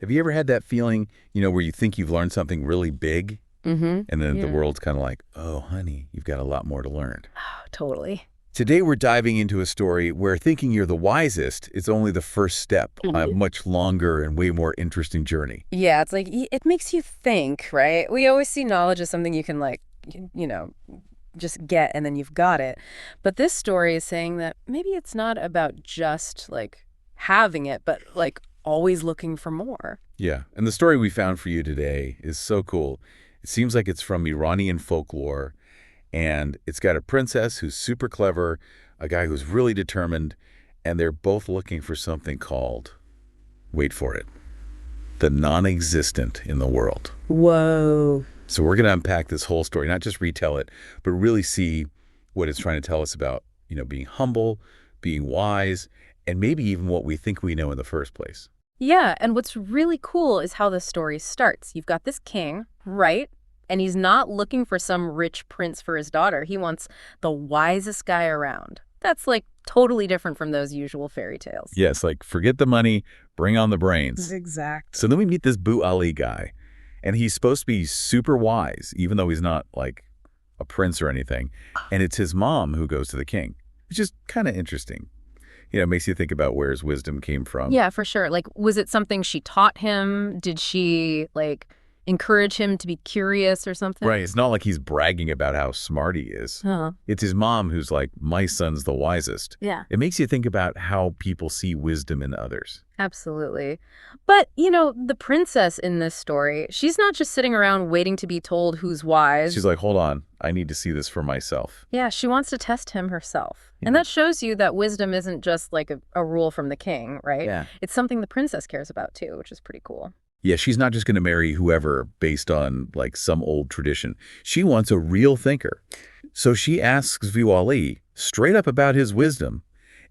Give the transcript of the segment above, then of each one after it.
Have you ever had that feeling, where you think you've learned something really big, Mm-hmm. and then the Yeah. world's kind of like, oh, honey, you've got a lot more to learn? Oh, totally. Today, we're diving into a story where thinking you're the wisest is only the first step on a Mhm. much longer and way more interesting journey. Yeah, it's like it makes you think, right? We always see knowledge as something you can like, just get and then you've got it. But this story is saying that maybe it's not about just like having it, but like always looking for more. Yeah, and the story we found for you today is so cool. It seems like it's from Iranian folklore, and it's got a princess who's super clever, a guy who's really determined, and they're both looking for something called, wait for it, the non-existent in the world. Whoa. So we're going to unpack this whole story, not just retell it, but really see what it's trying to tell us about, being humble, being wise, and maybe even what we think we know in the first place. Yeah, and what's really cool is how the story starts. You've got this king, right? And he's not looking for some rich prince for his daughter. He wants the wisest guy around. That's like totally different from those usual fairy tales. Yes, like forget the money, bring on the brains. Exactly. So then we meet this Bu Ali guy, and he's supposed to be super wise, even though he's not like a prince or anything. And it's his mom who goes to the king, which is kind of interesting. It makes you think about where his wisdom came from. Yeah, for sure. Like, was it something she taught him? Did she, like, encourage him to be curious or something? Right. It's not like he's bragging about how smart he is. Huh. It's his mom who's like, my son's the wisest. Yeah. It makes you think about how people see wisdom in others. Absolutely. But, the princess in this story, she's not just sitting around waiting to be told who's wise. She's like, hold on, I need to see this for myself. Yeah, she wants to test him herself. Yeah. And that shows you that wisdom isn't just like a rule from the king, right? Yeah. It's something the princess cares about too, which is pretty cool. Yeah, she's not just going to marry whoever based on like some old tradition. She wants a real thinker. So she asks Bu Ali straight up about his wisdom.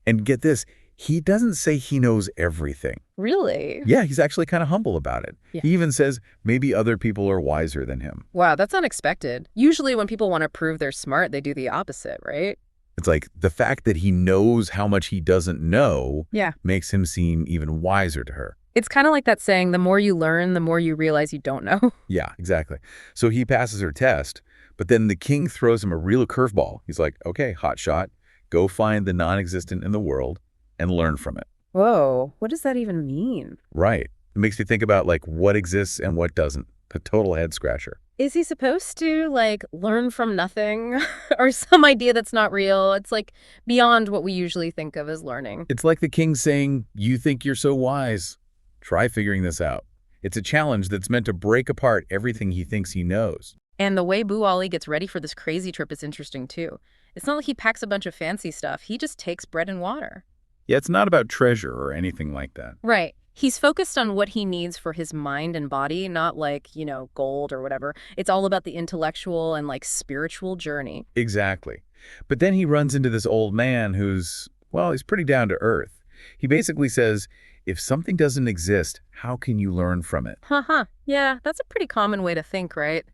And get this, he doesn't say he knows everything. Really? Yeah, he's actually kind of humble about it. Yeah. He even says maybe other people are wiser than him. Wow, that's unexpected. Usually when people want to prove they're smart, they do the opposite, right? It's like the fact that he knows how much he doesn't know Yeah. makes him seem even wiser to her. It's kind of like that saying, the more you learn, the more you realize you don't know. Yeah, exactly. So he passes her test, but then the king throws him a real curveball. He's like, okay, hotshot, go find the non-existent in the world and learn from it. Whoa, what does that even mean? Right. It makes me think about like what exists and what doesn't. A total head scratcher. Is he supposed to, like, learn from nothing or some idea that's not real? It's, like, beyond what we usually think of as learning. It's like the king saying, you think you're so wise. Try figuring this out. It's a challenge that's meant to break apart everything he thinks he knows. And the way Bu Ali gets ready for this crazy trip is interesting, too. It's not like he packs a bunch of fancy stuff. He just takes bread and water. Yeah, it's not about treasure or anything like that. Right. He's focused on what he needs for his mind and body, not like, gold or whatever. It's all about the intellectual and, like, spiritual journey. Exactly. But then he runs into this old man who's, well, he's pretty down to earth. He basically says, if something doesn't exist, how can you learn from it? Haha. Yeah, that's a pretty common way to think, right?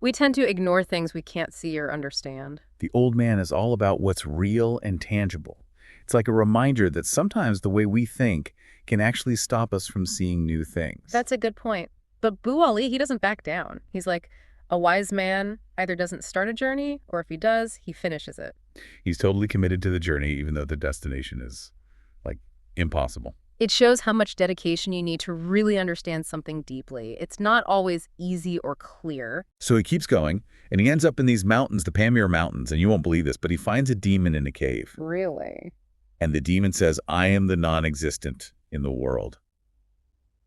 We tend to ignore things we can't see or understand. The old man is all about what's real and tangible. It's like a reminder that sometimes the way we think can actually stop us from seeing new things. That's a good point. But Bu Ali, he doesn't back down. He's like, a wise man either doesn't start a journey, or if he does, he finishes it. He's totally committed to the journey, even though the destination is, like, impossible. It shows how much dedication you need to really understand something deeply. It's not always easy or clear. So he keeps going, and he ends up in these mountains, the Pamir Mountains, and you won't believe this, but he finds a demon in a cave. Really? And the demon says, I am the non-existent in the world.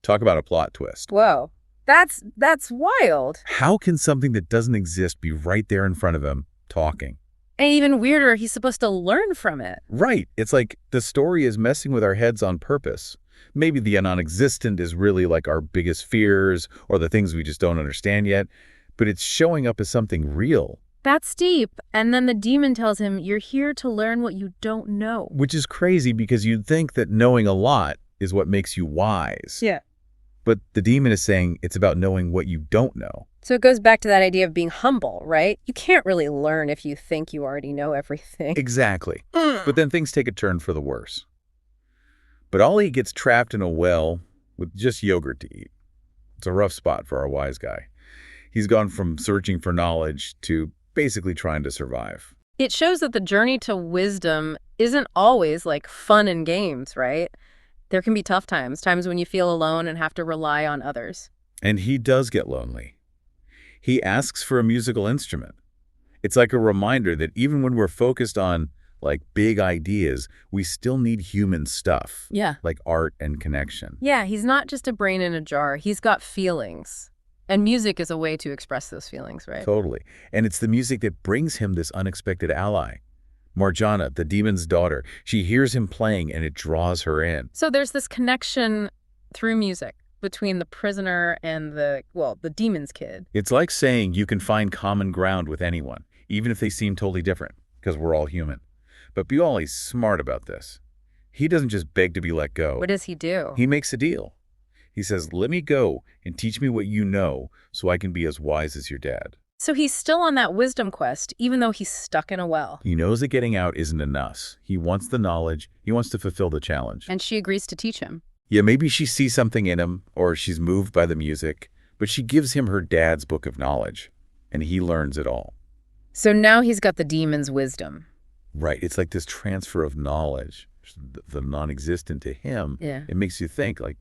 Talk about a plot twist. Whoa. That's wild. How can something that doesn't exist be right there in front of him, talking? And even weirder, he's supposed to learn from it. Right. It's like the story is messing with our heads on purpose. Maybe the non-existent is really like our biggest fears or the things we just don't understand yet, but it's showing up as something real. That's deep. And then the demon tells him, you're here to learn what you don't know. Which is crazy because you'd think that knowing a lot is what makes you wise. Yeah. But the demon is saying it's about knowing what you don't know. So it goes back to that idea of being humble, right? You can't really learn if you think you already know everything. Exactly. But then things take a turn for the worse. But Ali gets trapped in a well, with just yogurt to eat. It's a rough spot for our wise guy. He's gone from searching for knowledge to basically trying to survive. It shows that the journey to wisdom isn't always like fun and games, right? There can be tough times, times when you feel alone and have to rely on others. And he does get lonely. He asks for a musical instrument. It's like a reminder that even when we're focused on like big ideas, we still need human stuff, Yeah. like art and connection. Yeah, he's not just a brain in a jar. He's got feelings. And music is a way to express those feelings, right? Totally. And it's the music that brings him this unexpected ally. Marjana, the demon's daughter, she hears him playing and it draws her in. So there's this connection through music between the prisoner and the demon's kid. It's like saying you can find common ground with anyone, even if they seem totally different, because we're all human. But Buali's smart about this. He doesn't just beg to be let go. What does he do? He makes a deal. He says, let me go and teach me what you know so I can be as wise as your dad. So he's still on that wisdom quest, even though he's stuck in a well. He knows that getting out isn't enough. He wants the knowledge. He wants to fulfill the challenge. And she agrees to teach him. Yeah, maybe she sees something in him or she's moved by the music, but she gives him her dad's book of knowledge, and he learns it all. So now he's got the demon's wisdom. Right. It's like this transfer of knowledge, the non-existent to him. Yeah. It makes you think, like,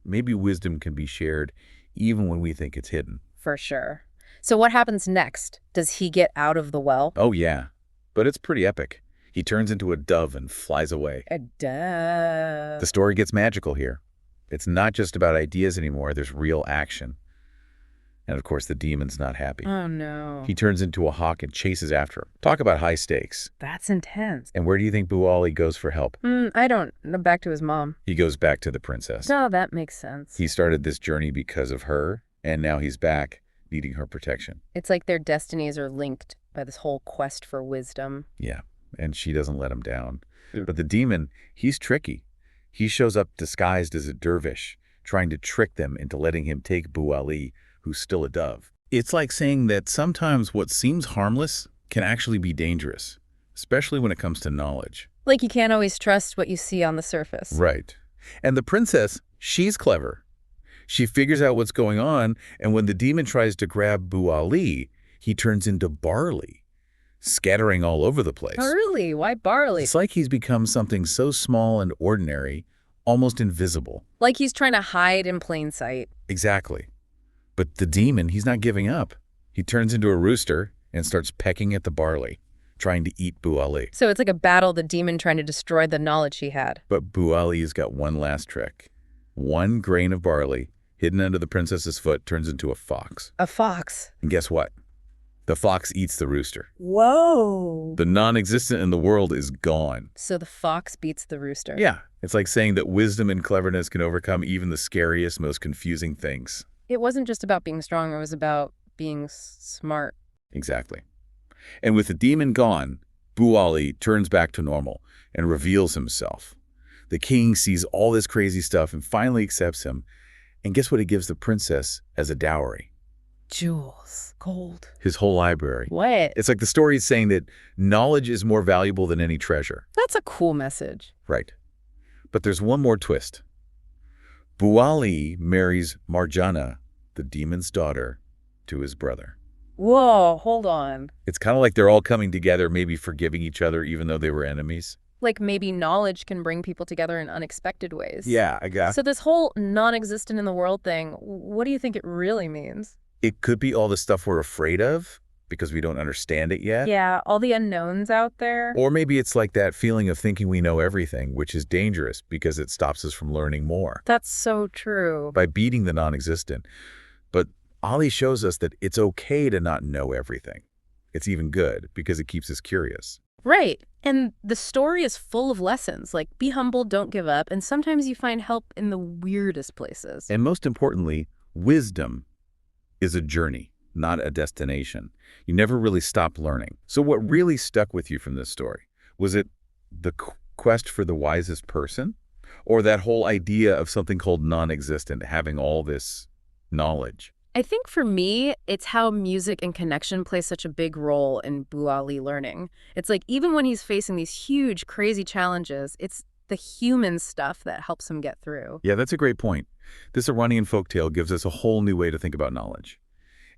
maybe wisdom can be shared even when we think it's hidden. For sure. So what happens next? Does he get out of the well? Oh, yeah. But it's pretty epic. He turns into a dove and flies away. A dove. The story gets magical here. It's not just about ideas anymore. There's real action. And of course, the demon's not happy. Oh, no. He turns into a hawk and chases after him. Talk about high stakes. That's intense. And where do you think Buali goes for help? I don't. Back to his mom. He goes back to the princess. No, that makes sense. He started this journey because of her, and now he's back, needing her protection. It's like their destinies are linked by this whole quest for wisdom. Yeah, and she doesn't let him down. But the demon, he's tricky. He shows up disguised as a dervish, trying to trick them into letting him take Buali, who's still a dove. It's like saying that sometimes what seems harmless can actually be dangerous, especially when it comes to knowledge. Like you can't always trust what you see on the surface. Right. And the princess, she's clever. She figures out what's going on, and when the demon tries to grab Buali, he turns into barley, scattering all over the place. Barley? Why barley? It's like he's become something so small and ordinary, almost invisible. Like he's trying to hide in plain sight. Exactly. But the demon, he's not giving up. He turns into a rooster and starts pecking at the barley, trying to eat Buali. So it's like a battle, the demon trying to destroy the knowledge he had. But Buali's got one last trick. One grain of barley hidden under the princess's foot turns into a fox. A fox? And guess what? The fox eats the rooster. Whoa. The non-existent in the world is gone. So the fox beats the rooster. Yeah, it's like saying that wisdom and cleverness can overcome even the scariest, most confusing things. It wasn't just about being strong, it was about being smart. Exactly. And with the demon gone, Buali turns back to normal and reveals himself. The king sees all this crazy stuff and finally accepts him. And guess what he gives the princess as a dowry? Jewels. Gold. His whole library. What? It's like the story is saying that knowledge is more valuable than any treasure. That's a cool message. Right. But there's one more twist. Buali marries Marjana, the demon's daughter, to his brother. Whoa, hold on. It's kind of like they're all coming together, maybe forgiving each other even though they were enemies. Like maybe knowledge can bring people together in unexpected ways. Yeah, I guess. So this whole non-existent in the world thing, what do you think it really means? It could be all the stuff we're afraid of because we don't understand it yet. Yeah, all the unknowns out there. Or maybe it's like that feeling of thinking we know everything, which is dangerous because it stops us from learning more. That's so true. By beating the non-existent. But Ali shows us that it's okay to not know everything. It's even good because it keeps us curious. Right. And the story is full of lessons, like be humble, don't give up, and sometimes you find help in the weirdest places. And most importantly, wisdom is a journey, not a destination. You never really stop learning. So what really stuck with you from this story? Was it the quest for the wisest person? Or that whole idea of something called non-existent, having all this knowledge? I think for me, it's how music and connection play such a big role in Buali learning. It's like even when he's facing these huge, crazy challenges, it's the human stuff that helps him get through. Yeah, that's a great point. This Iranian folktale gives us a whole new way to think about knowledge.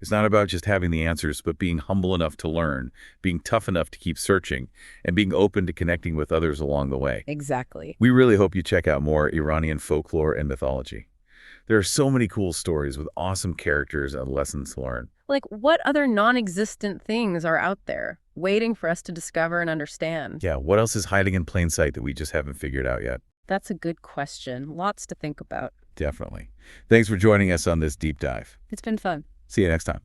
It's not about just having the answers, but being humble enough to learn, being tough enough to keep searching, and being open to connecting with others along the way. Exactly. We really hope you check out more Iranian folklore and mythology. There are so many cool stories with awesome characters and lessons to learn. Like, what other non-existent things are out there waiting for us to discover and understand? Yeah, what else is hiding in plain sight that we just haven't figured out yet? That's a good question. Lots to think about. Definitely. Thanks for joining us on this deep dive. It's been fun. See you next time.